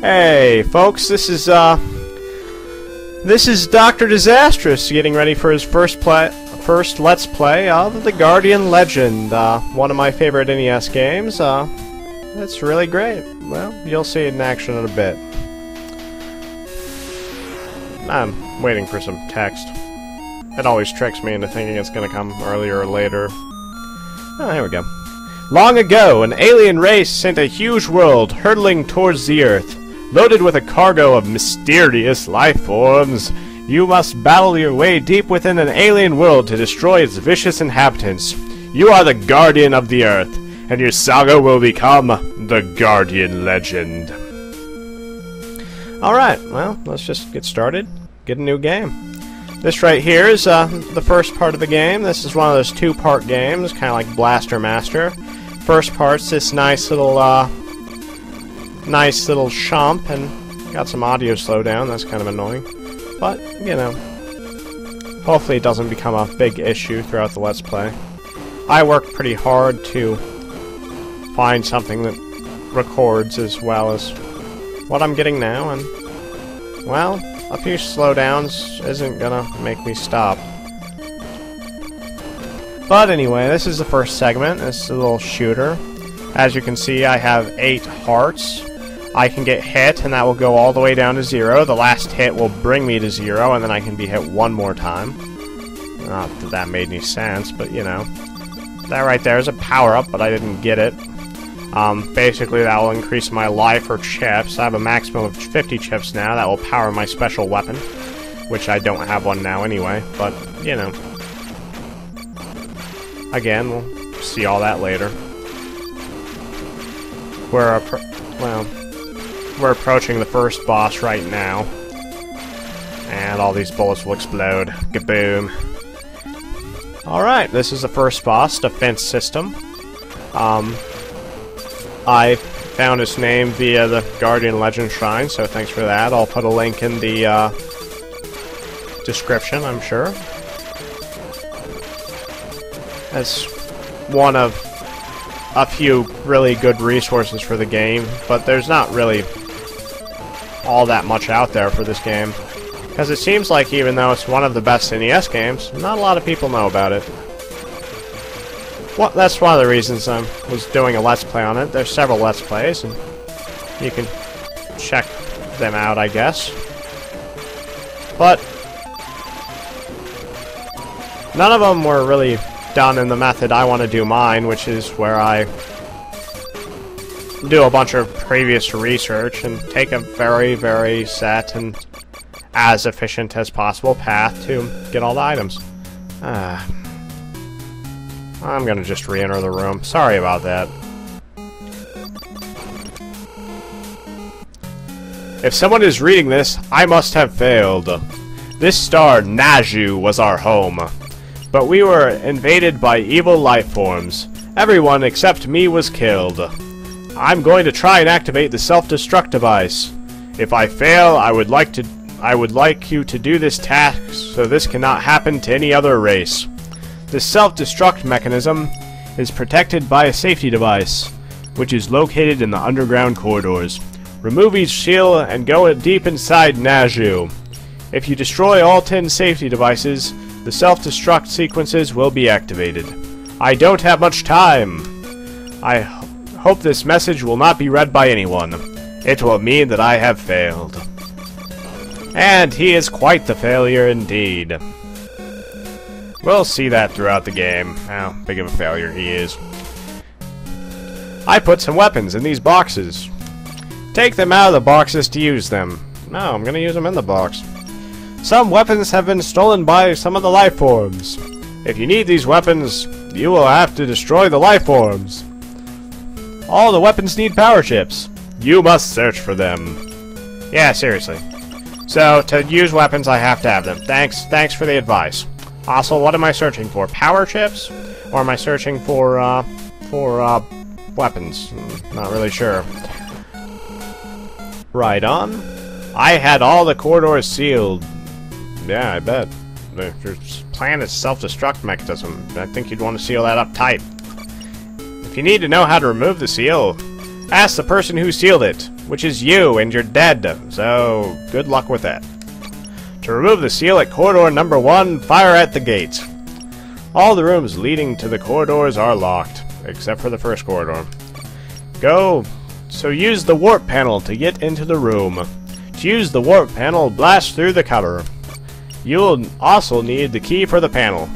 Hey, folks, this is Dr. Disastrous getting ready for his first Let's Play of The Guardian Legend, one of my favorite NES games. It's really great. Well, you'll see it in action in a bit. I'm waiting for some text. It always tricks me into thinking it's gonna come earlier or later. Oh, here we go. Long ago, an alien race sent a huge world hurtling towards the Earth. Loaded with a cargo of mysterious life forms, you must battle your way deep within an alien world to destroy its vicious inhabitants. You are the Guardian of the Earth, and your saga will become the Guardian Legend. Alright, well, let's just get started. Get a new game. This right here is the first part of the game. This is one of those two-part games, kind of like Blaster Master. First part's this nice little shump, and got some audio slowdown. That's kind of annoying, but you know, hopefully it doesn't become a big issue throughout the Let's Play. I work pretty hard to find something that records as well as what I'm getting now, and well, a few slowdowns isn't gonna make me stop. But anyway, this is the first segment. This is a little shooter. As you can see, I have 8 hearts. I can get hit, and that will go all the way down to 0. The last hit will bring me to 0, and then I can be hit one more time. Not that that made any sense, but you know. That right there is a power-up, but I didn't get it. Basically, that will increase my life or chips. I have a maximum of 50 chips now. That will power my special weapon, which I don't have one now anyway, but, you know. Again, we'll see all that later. We're approaching the first boss right now. And all these bullets will explode. Kaboom. Alright, this is the first boss, Defense System. I found his name via the Guardian Legend Shrine, so thanks for that. I'll put a link in the description, I'm sure. That's one of a few really good resources for the game, but there's not really all that much out there for this game. Because it seems like even though it's one of the best NES games, not a lot of people know about it. Well, that's one of the reasons I was doing a Let's Play on it. There's several Let's Plays, and you can check them out, I guess. But none of them were really done in the method I want to do mine, which is where I do a bunch of previous research and take a very, very set and as efficient as possible path to get all the items. I'm gonna just re-enter the room. Sorry about that. If someone is reading this, I must have failed. This star, Naju, was our home. But we were invaded by evil life forms. Everyone except me was killed. I'm going to try and activate the self-destruct device. If I fail, I would like you to do this task so this cannot happen to any other race. The self-destruct mechanism is protected by a safety device, which is located in the underground corridors. Remove each seal and go deep inside Naju. If you destroy all 10 safety devices, the self-destruct sequences will be activated. I don't have much time. I hope this message will not be read by anyone. It will mean that I have failed. And he is quite the failure indeed. We'll see that throughout the game, how big of a failure he is. I put some weapons in these boxes. Take them out of the boxes to use them. No, I'm gonna use them in the box. Some weapons have been stolen by some of the life forms. If you need these weapons, you will have to destroy the life forms. All the weapons need power chips. You must search for them. Yeah, seriously. So, to use weapons, I have to have them. Thanks for the advice. Also, what am I searching for? Power chips? Or am I searching for weapons? Not really sure. Right on. I had all the corridors sealed. Yeah, I bet. Your plan is self-destruct mechanism. I think you'd want to seal that up tight. If you need to know how to remove the seal, ask the person who sealed it. which is you, and you're dead, so good luck with that. To remove the seal at corridor number 1, fire at the gate. All the rooms leading to the corridors are locked, except for the first corridor. So use the warp panel to get into the room. To use the warp panel, blast through the cover. You'll also need the key for the panel.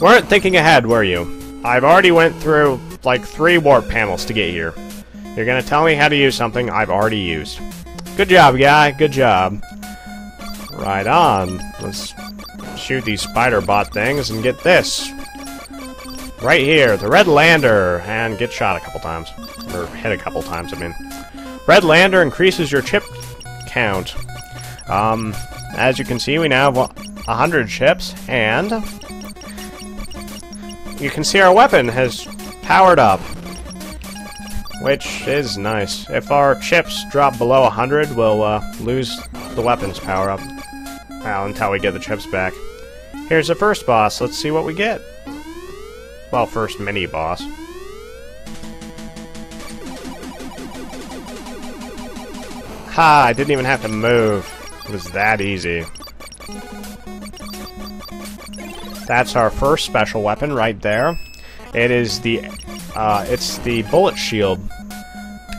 Weren't thinking ahead, were you? I've already went through, like, 3 warp panels to get here. You're gonna tell me how to use something I've already used. Good job, guy. Good job. Right on. Let's shoot these spider bot things and get this. Right here, the red lander, and get shot a couple times. Or hit a couple times, I mean. Red lander increases your chip count. As you can see, we now have 100 chips, and you can see our weapon has powered up, which is nice. If our chips drop below 100, we'll lose the weapon's power up. Well, until we get the chips back. Here's the first boss. Let's see what we get. Well, first mini boss. Ha! I didn't even have to move. It was that easy. That's our first special weapon right there. It is the, it's the bullet shield.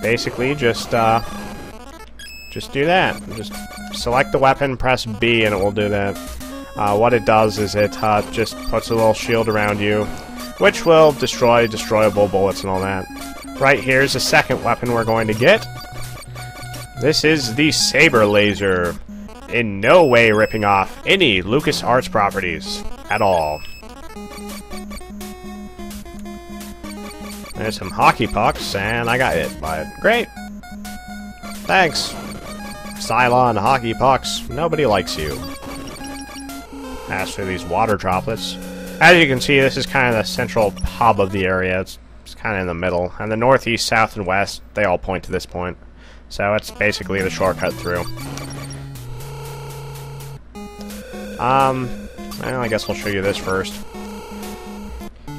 Basically, just do that. Just select the weapon, press B, and it will do that. What it does is it just puts a little shield around you, which will destroy destroyable bullets and all that. Right here's the second weapon we're going to get. This is the Saber Laser. In no way ripping off any LucasArts properties at all. There's some hockey pucks, and I got hit by it. Great! Thanks! Cylon hockey pucks, nobody likes you. As for these water droplets, as you can see, this is kind of the central hub of the area. It's kind of in the middle. And the north, east, south, and west, they all point to this point. So it's basically the shortcut through. Well, I guess I'll show you this first.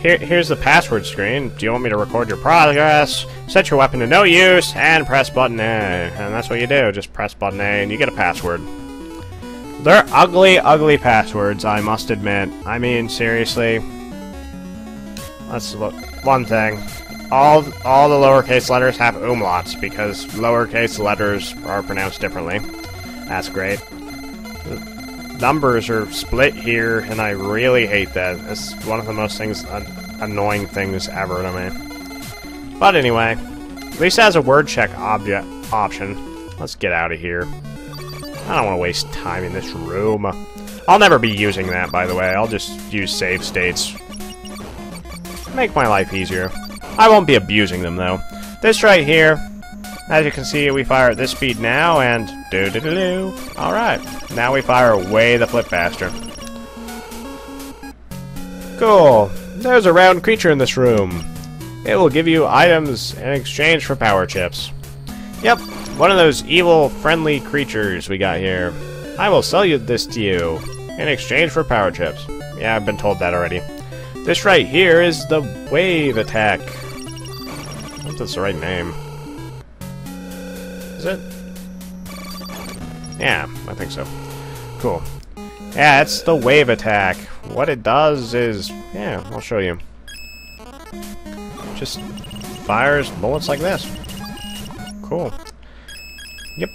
Here's the password screen. Do you want me to record your progress? Set your weapon to no use, and press button A. And that's what you do. Just press button A, and you get a password. They're ugly, ugly passwords, I must admit. I mean, seriously. Let's look. One thing. All the lowercase letters have umlauts, because lowercase letters are pronounced differently. That's great. Numbers are split here, and I really hate that. It's one of the most annoying things ever to me. But anyway, at least it has a word check option. Let's get out of here. I don't want to waste time in this room. I'll never be using that, by the way. I'll just use save states. Make my life easier. I won't be abusing them, though. This right here, as you can see, we fire at this speed now, and do-do-do-do. Alright, now we fire way the flip faster. Cool. There's a round creature in this room. It will give you items in exchange for power chips. Yep, one of those evil, friendly creatures we got here. I will sell this to you in exchange for power chips. Yeah, I've been told that already. This right here is the wave attack. I think that's the right name. Is it? Yeah, I think so. Cool. Yeah, it's the wave attack. What it does is... yeah, I'll show you. Just fires bullets like this. Cool. Yep.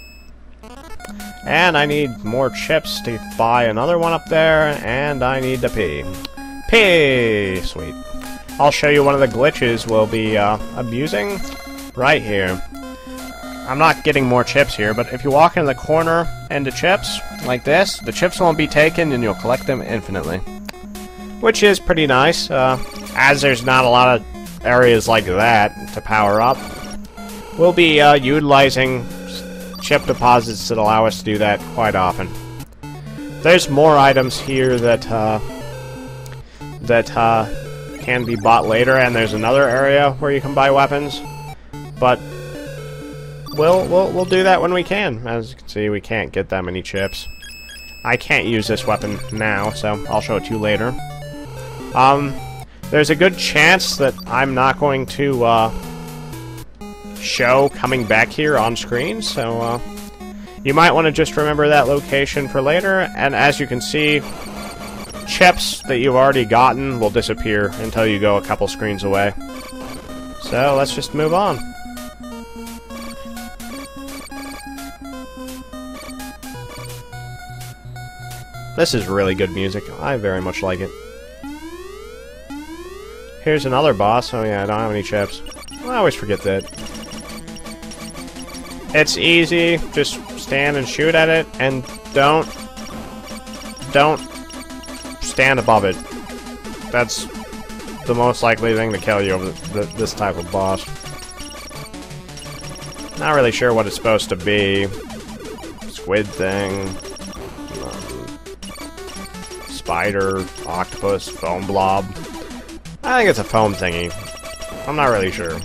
And I need more chips to buy another one up there, and I need to pee. Pee! Sweet. I'll show you one of the glitches we'll be abusing right here. I'm not getting more chips here, but if you walk in the corner into chips, like this, the chips won't be taken and you'll collect them infinitely. Which is pretty nice, as there's not a lot of areas like that to power up. We'll be utilizing chip deposits that allow us to do that quite often. There's more items here that can be bought later, and there's another area where you can buy weapons, but we'll do that when we can. As you can see, we can't get that many chips. I can't use this weapon now, so I'll show it to you later. There's a good chance that I'm not going to show coming back here on screen, so you might want to just remember that location for later, and as you can see, chips that you've already gotten will disappear until you go a couple screens away. So let's just move on. This is really good music. I very much like it. Here's another boss. Oh yeah, I don't have any chips. I always forget that. It's easy. Just stand and shoot at it, and don't stand above it. That's the most likely thing to kill you over this type of boss. Not really sure what it's supposed to be. Squid thing. Spider, octopus, foam blob. I think it's a foam thingy. I'm not really sure.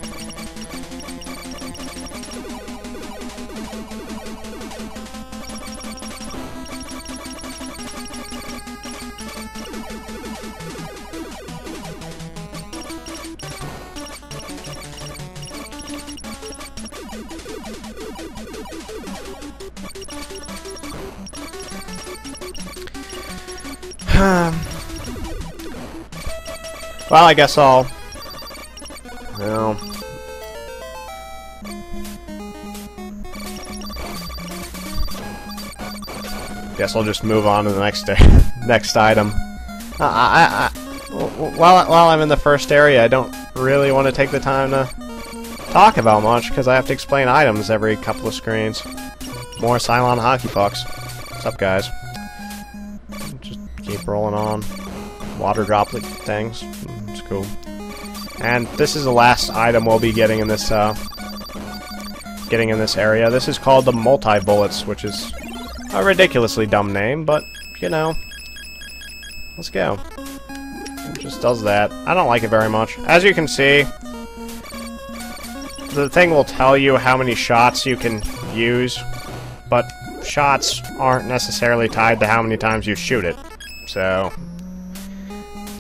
Well, I guess I'll... Well... Guess I'll just move on to the next item. While I'm in the first area, I don't really want to take the time to talk about much, because I have to explain items every couple of screens. More Cylon hockey pucks. What's up, guys? Just keep rolling on. Water droplet things. It's cool. And this is the last item we'll be getting in this area. This is called the multi-bullets, which is a ridiculously dumb name, but you know. Let's go. It just does that. I don't like it very much. As you can see, the thing will tell you how many shots you can use, but shots aren't necessarily tied to how many times you shoot it. So,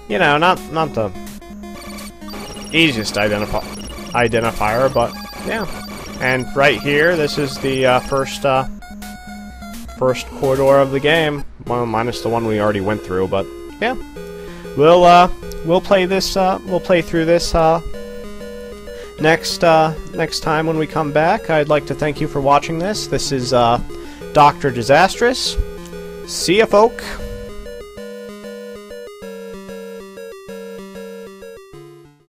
you know, not the easiest identifier, but yeah. And right here, this is the first corridor of the game. Well, minus the one we already went through, but yeah. We'll play this. We'll play through this next time when we come back. I'd like to thank you for watching this. This is Dr. Disastrous. See ya, folk.